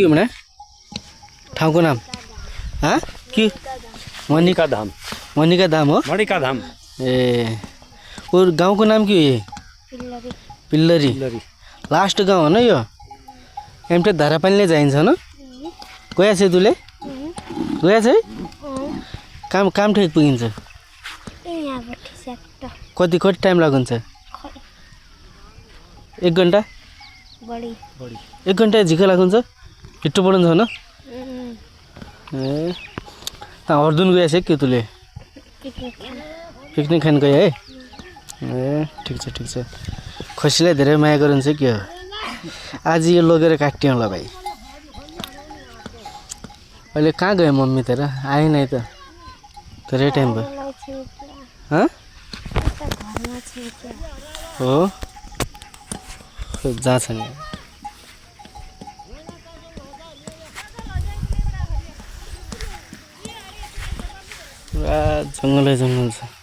के भने ठाउँको नाम के मणिका धाम मणिका धाम हो मणिका धाम ए और गाउँको नाम के हो पिल्लरी लास्ट गाउँ हो न यो एमटे धारापानीले जाइन्छ न गया छ तुले गया छ काम काम ठिक पुगिन्छ कति टाइम लाग्छ 1 घण्टा बढी 1 घण्टा झिका लाग्छ छिट्टो पढ्नु छ न ए अर्जुन गया छ के तुले पिकनिक खान गए है ए ठिक छ खसीलाई धेरै माया गर्नुहुन्छ के हो आज यो लगेर काट्यौँ ल भाइ अहिले कहाँ गयो मम्मी तेरा आएन है त धेरै टाइम भयो हो जहाँ छ नि पुरा जङ्गलै जङ्गल छ